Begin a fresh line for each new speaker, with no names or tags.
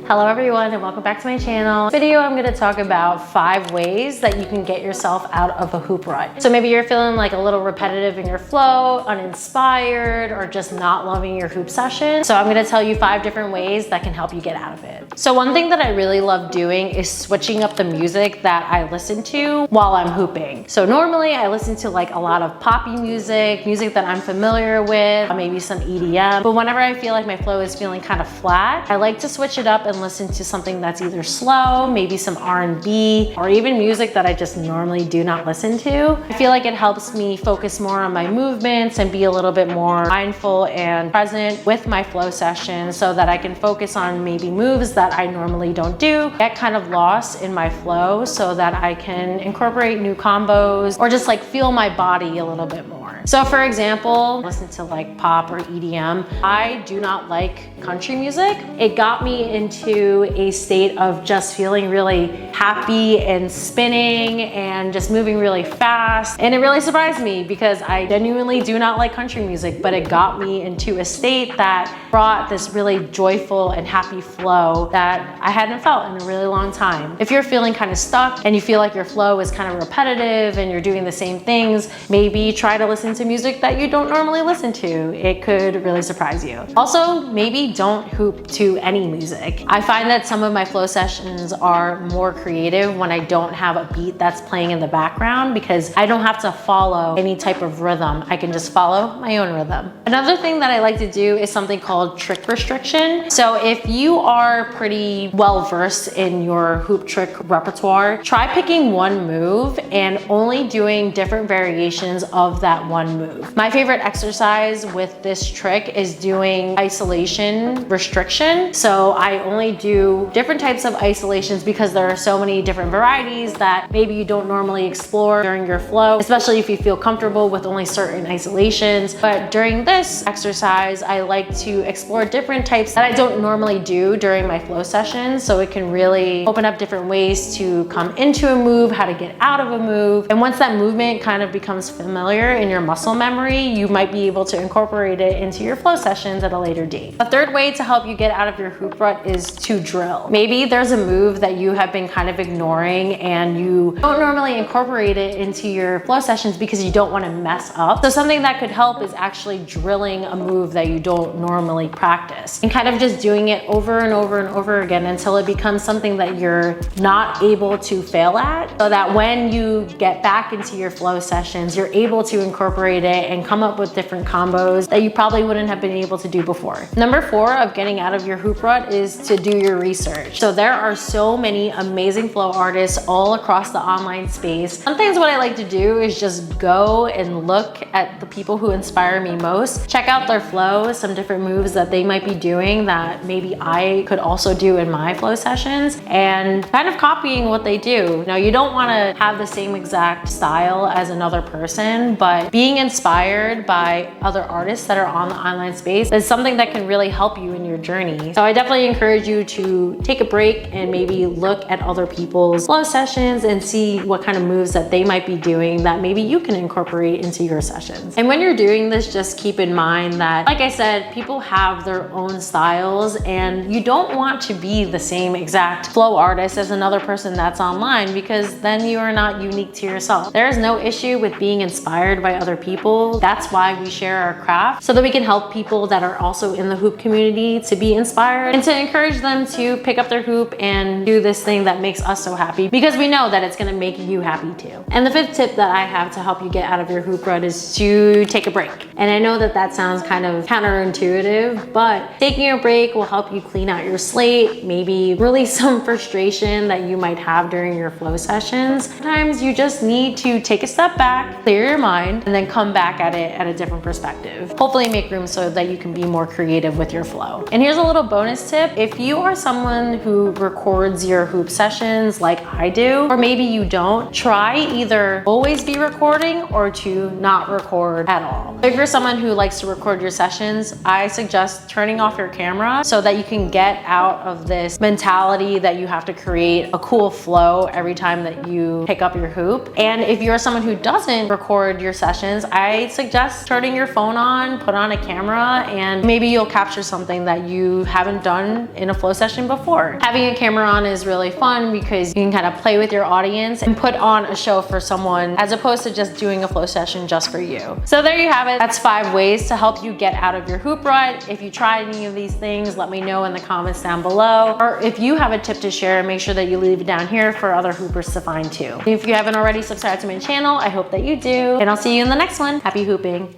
Hello everyone and welcome back to my channel. In this video, I'm going to talk about 5 ways that you can get yourself out of a hoop rut. So maybe you're feeling like a little repetitive in your flow, uninspired, or just not loving your hoop session. So I'm going to tell you 5 different ways that can help you get out of it. So one thing that I really love doing is switching up the music that I listen to while I'm hooping. So normally I listen to like a lot of poppy music that I'm familiar with, maybe some EDM. But whenever I feel like my flow is feeling kind of flat, I like to switch it up and listen to something that's either slow, maybe some R&B, or even music that I just normally do not listen to. I feel like it helps me focus more on my movements and be a little bit more mindful and present with my flow session so that I can focus on maybe moves that I normally don't do, get kind of lost in my flow so that I can incorporate new combos or just like feel my body a little bit more. So for example, listen to like pop or EDM. I do not like country music. It got me into a state of just feeling really happy and spinning and just moving really fast. And it really surprised me because I genuinely do not like country music, but it got me into a state that brought this really joyful and happy flow that I hadn't felt in a really long time. If you're feeling kind of stuck and you feel like your flow is kind of repetitive and you're doing the same things, maybe try to listen to music that you don't normally listen to. It could really surprise you. Also, maybe don't hoop to any music. I find that some of my flow sessions are more creative when I don't have a beat that's playing in the background because I don't have to follow any type of rhythm. I can just follow my own rhythm. Another thing that I like to do is something called trick restriction. So if you are pretty well versed in your hoop trick repertoire, try picking one move and only doing different variations of that one move. My favorite exercise with this trick is doing isolation restriction. So I only do different types of isolations because there are so many different varieties that maybe you don't normally explore during your flow, especially if you feel comfortable with only certain isolations. But during this exercise, I like to explore different types that I don't normally do during my flow sessions. So it can really open up different ways to come into a move, how to get out of a move. And once that movement kind of becomes familiar in your muscle memory, you might be able to incorporate it into your flow sessions at a later date. A third way to help you get out of your hoop rut is to drill. Maybe there's a move that you have been kind of ignoring and you don't normally incorporate it into your flow sessions because you don't want to mess up. So something that could help is actually drilling a move that you don't normally practice and kind of just doing it over and over and over again until it becomes something that you're not able to fail at, so that when you get back into your flow sessions, you're able to incorporate it and come up with different combos that you probably wouldn't have been able to do before. Number 4 of getting out of your hoop rut is to do your research. So there are so many amazing flow artists all across the online space. Sometimes what I like to do is just go and look at the people who inspire me most, check out their flow, some different moves that they might be doing that maybe I could also do in my flow sessions, and kind of copying what they do. Now, you don't want to have the same exact style as another person, but being inspired by other artists that are on the online space is something that can really help you in your journey. So I definitely encourage you to take a break and maybe look at other people's flow sessions and see what kind of moves that they might be doing that maybe you can incorporate into your sessions. And when you're doing this, just keep in mind that, like I said, people have their own styles and you don't want to be the same exact flow artist as another person that's online because then you are not unique to yourself. There is no issue with being inspired by other people. That's why we share our craft, so that we can help people that are also in the hoop community to be inspired and to encourage them to pick up their hoop and do this thing that makes us so happy, because we know that it's going to make you happy too. And the 5th tip that I have to help you get out of your hoop rut is to take a break. And I know that that sounds kind of counterintuitive, but taking a break will help you clean out your slate, maybe release some frustration that you might have during your flow sessions. Sometimes you just need to take a step back, clear your mind, and then come back at it at a different perspective. Hopefully make room so that you can be more creative with your flow. And here's a little bonus tip. If you are someone who records your hoop sessions like I do, or maybe you don't, try either always be recording or to not record at all. If you're someone who likes to record your sessions, I suggest turning off your camera so that you can get out of this mentality that you have to create a cool flow every time that you pick up your hoop. And if you're someone who doesn't record your sessions, I suggest turning your phone on, put on a camera, and maybe you'll capture something that that you haven't done in a flow session before. Having a camera on is really fun because you can kind of play with your audience and put on a show for someone as opposed to just doing a flow session just for you. So there you have it. That's 5 ways to help you get out of your hoop rut. If you tried any of these things, let me know in the comments down below. Or if you have a tip to share, make sure that you leave it down here for other hoopers to find too. If you haven't already subscribed to my channel, I hope that you do. And I'll see you in the next one. Happy hooping.